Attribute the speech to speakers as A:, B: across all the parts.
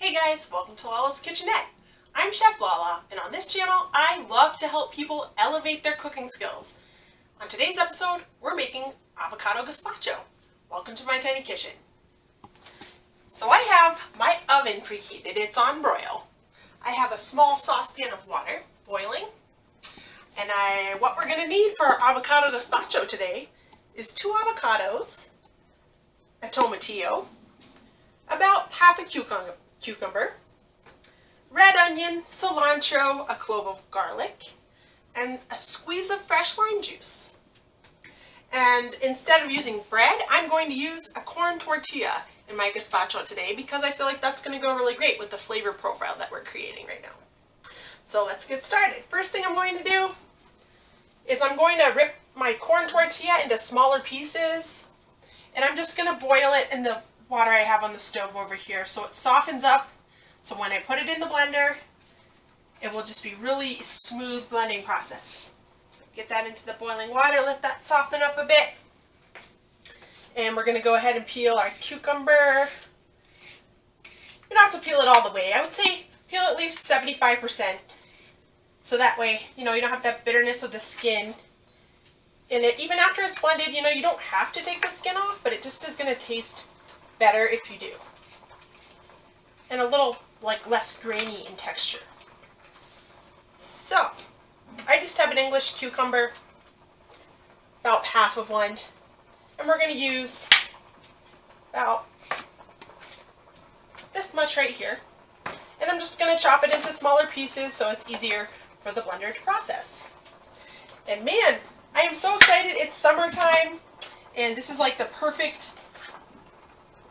A: Hey guys, welcome to Lala's Kitchenette. I'm Chef Lala, and on this channel, I love to help people elevate their cooking skills. On today's episode, we're making avocado gazpacho. Welcome to my tiny kitchen. So I have my oven preheated, it's on broil. I have a small saucepan of water boiling, and what we're gonna need for our avocado gazpacho today is 2 avocados, a tomatillo, about half a cucumber, red onion, cilantro, a clove of garlic, and a squeeze of fresh lime juice. And instead of using bread, I'm going to use a corn tortilla in my gazpacho today because I feel like that's going to go really great with the flavor profile that we're creating right now. So let's get started. First thing I'm going to do is I'm going to rip my corn tortilla into smaller pieces, and I'm just going to boil it in the water I have on the stove over here so it softens up, so when I put it in the blender it will just be really smooth blending process. Get that into the boiling water, let that soften up a bit, and we're going to go ahead and peel our cucumber. You don't have to peel it all the way. I would say peel at least 75%, so that way you don't have that bitterness of the skin. And even after it's blended, you don't have to take the skin off, but it just is going to taste better if you do. And a little less grainy in texture. So, I just have an English cucumber, about half of one, and we're going to use about this much right here. And I'm just going to chop it into smaller pieces so it's easier for the blender to process. And man, I am so excited. It's summertime, and this is like the perfect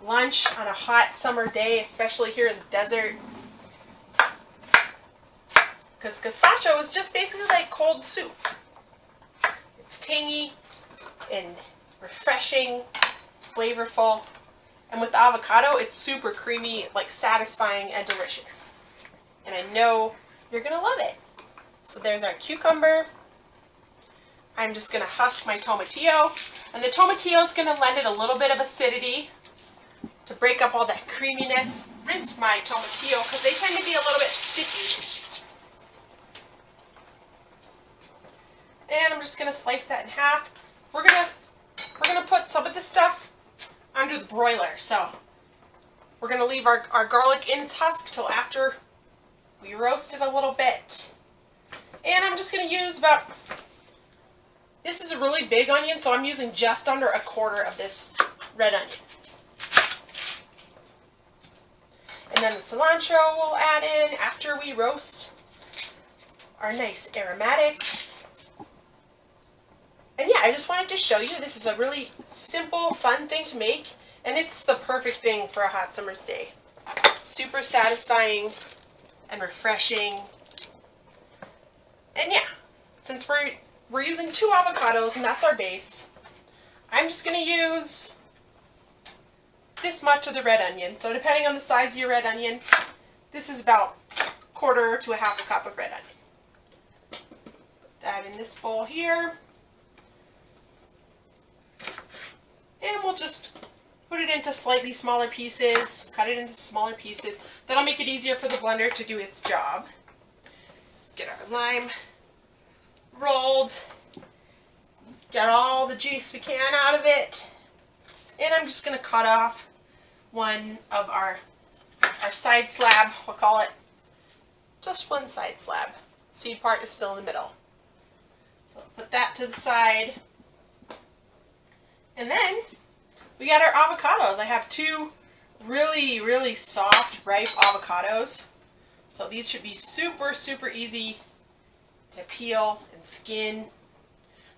A: lunch on a hot summer day, especially here in the desert. Because gazpacho is just basically like cold soup. It's tangy and refreshing, flavorful, and with the avocado, it's super creamy, satisfying and delicious. And I know you're gonna love it. So there's our cucumber. I'm just gonna husk my tomatillo, and the tomatillo is gonna lend it a little bit of acidity to break up all that creaminess. Rinse my tomatillo because they tend to be a little bit sticky. And I'm just gonna slice that in half. We're gonna put some of this stuff under the broiler. So we're gonna leave our garlic in its husk till after we roast it a little bit. And I'm just gonna use this is a really big onion, so I'm using just under a quarter of this red onion. And then the cilantro we'll add in after we roast our nice aromatics. And yeah, I just wanted to show you this is a really simple, fun thing to make, and it's the perfect thing for a hot summer's day. Super satisfying and refreshing. And yeah, since we're using 2 avocados and that's our base, I'm just going to use this much of the red onion. So depending on the size of your red onion, this is about a quarter to a half a cup of red onion. Put that in this bowl here. And we'll just put it into slightly smaller pieces, cut it into smaller pieces. That'll make it easier for the blender to do its job. Get our lime rolled, get all the juice we can out of it, and I'm just going to cut off one of our side slab, we'll call it, just one side slab. Seed part is still in the middle. So put that to the side. And then we got our avocados. I have 2 really, really soft, ripe avocados. So these should be super, super easy to peel and skin.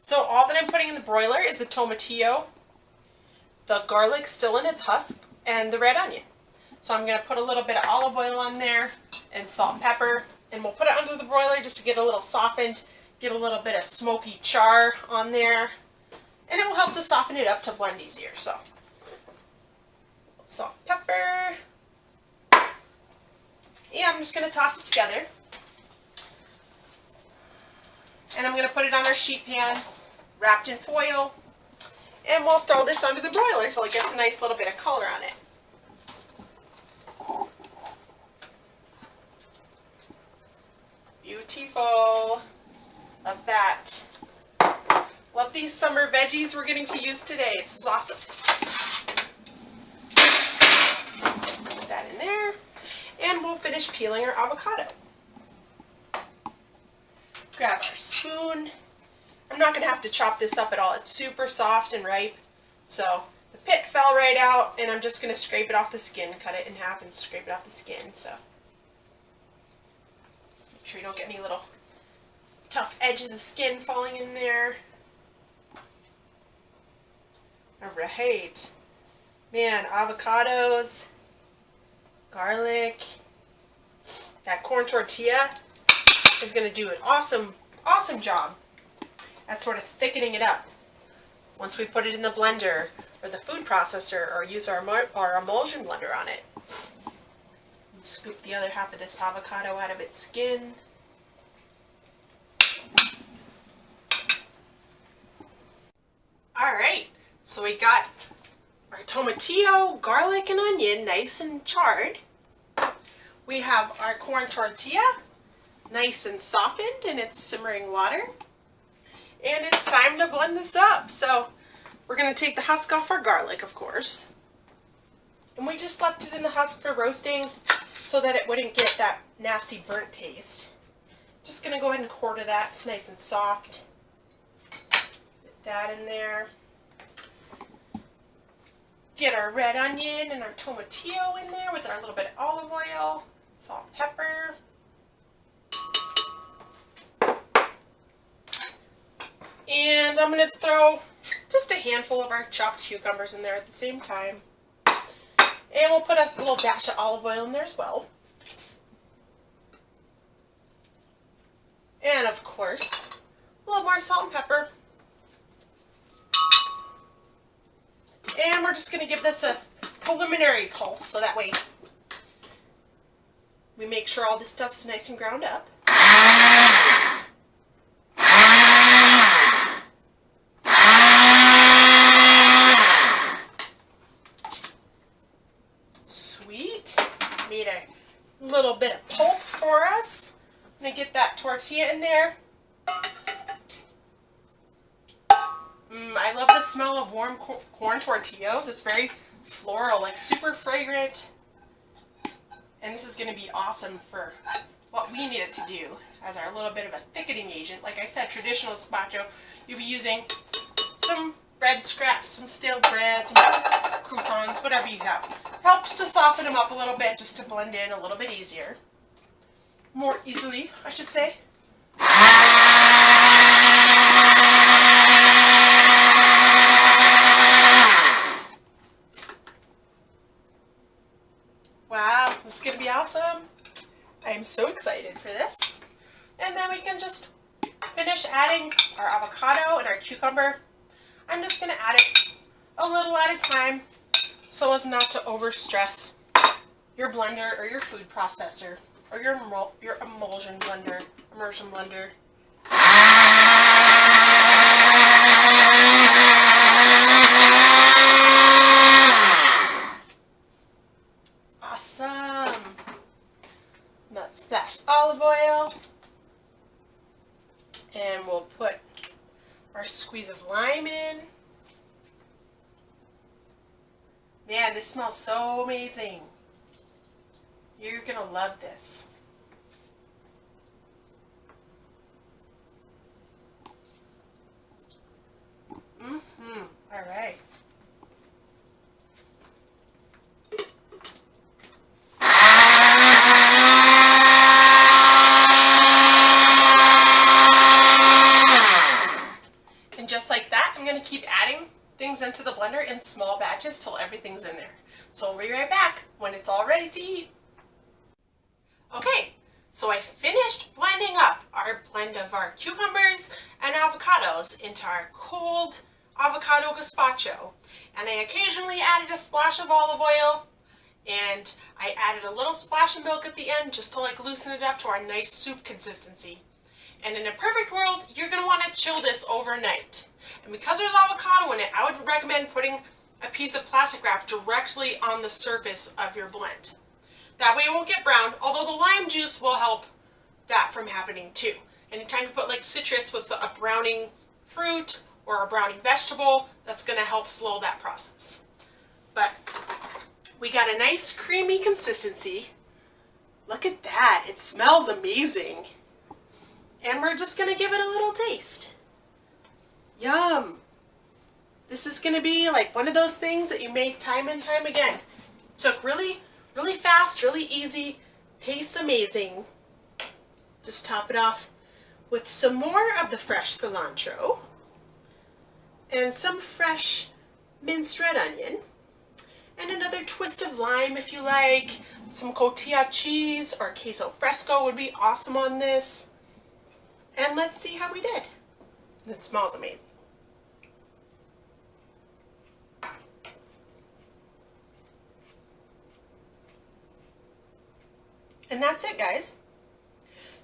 A: So all that I'm putting in the broiler is the tomatillo, the garlic still in its husk, and the red onion. So I'm going to put a little bit of olive oil on there and salt and pepper, and we'll put it under the broiler just to get a little softened, get a little bit of smoky char on there, and it will help to soften it up to blend easier. So salt, pepper, and I'm just going to toss it together. And I'm going to put it on our sheet pan, wrapped in foil, and we'll throw this under the broiler so it gets a nice little bit of color on it. these summer veggies we're getting to use today. This is awesome. Put that in there, and we'll finish peeling our avocado. Grab our spoon. I'm not going to have to chop this up at all. It's super soft and ripe. So the pit fell right out, and I'm just going to scrape it off the skin, cut it in half and scrape it off the skin. So make sure you don't get any little tough edges of skin falling in there. Alright. Man, avocados, garlic, that corn tortilla is going to do an awesome job at sort of thickening it up. Once we put it in the blender or the food processor or use our emulsion blender on it. Scoop the other half of this avocado out of its skin. Alright, so we got our tomatillo, garlic, and onion nice and charred. We have our corn tortilla nice and softened in its simmering water. And it's time to blend this up. So we're going to take the husk off our garlic, of course. And we just left it in the husk for roasting so that it wouldn't get that nasty burnt taste. Just going to go ahead and quarter that. It's nice and soft. Get that in there. Get our red onion and our tomatillo in there with our little bit of olive oil, salt, pepper. And I'm going to throw just a handful of our chopped cucumbers in there at the same time. And we'll put a little dash of olive oil in there as well. And of course, a little more salt and pepper. And we're just going to give this a preliminary pulse so that way we make sure all this stuff is nice and ground up. Sweet. Made a little bit of pulp for us. I'm going to get that tortilla in there. I love the smell of warm corn tortillas. It's very floral, like super fragrant. And this is going to be awesome for what we need it to do as our little bit of a thickening agent. Like I said, traditional gazpacho, you'll be using some bread scraps, some stale bread, some croutons, whatever you have. Helps to soften them up a little bit just to blend in a little bit easier. More easily, I should say. Wow, this is going to be awesome. I am so excited for this. And then we can just finish adding our avocado and our cucumber. I'm just going to add it a little at a time so as not to overstress your blender or your food processor or your emulsion blender, immersion blender. Awesome. Let's splash olive oil. And we'll put our squeeze of lime in. Man, this smells so amazing. You're going to love this. All right. And just like that, I'm going to keep adding things into the blender in small batches till everything's in there. So we'll be right back when it's all ready to eat. Okay, so I finished blending up our blend of our cucumbers and avocados into our cold avocado gazpacho. And I occasionally added a splash of olive oil, and I added a little splash of milk at the end just to like loosen it up to our nice soup consistency. And in a perfect world, you're going to want to chill this overnight. And because there's avocado in it, I would recommend putting a piece of plastic wrap directly on the surface of your blend. That way it won't get brown, although the lime juice will help that from happening too. Anytime you put like citrus with a browning fruit or a brownie vegetable that's going to help slow that process. But we got a nice creamy consistency. Look at that, it smells amazing. And we're just going to give it a little taste. Yum! This is going to be like one of those things that you make time and time again. Took really fast, really easy, tastes amazing. Just top it off with some more of the fresh cilantro and some fresh minced red onion and another twist of lime if you like. Some cotija cheese or queso fresco would be awesome on this. And let's see how we did. It smells amazing. And that's it, guys.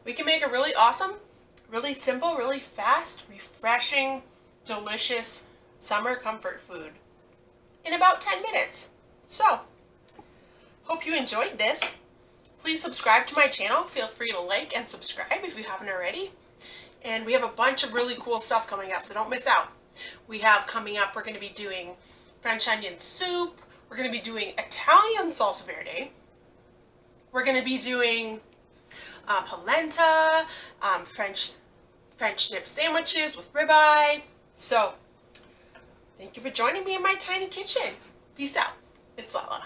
A: We can make a really awesome, really simple, really fast, refreshing, delicious summer comfort food in about 10 minutes. So, hope you enjoyed this. Please subscribe to my channel. Feel free to like and subscribe if you haven't already. And we have a bunch of really cool stuff coming up, so don't miss out. We have coming up, we're going to be doing French onion soup. We're going to be doing Italian salsa verde. We're going to be doing polenta, French dip sandwiches with ribeye. So, thank you for joining me in my tiny kitchen. Peace out. It's Lala.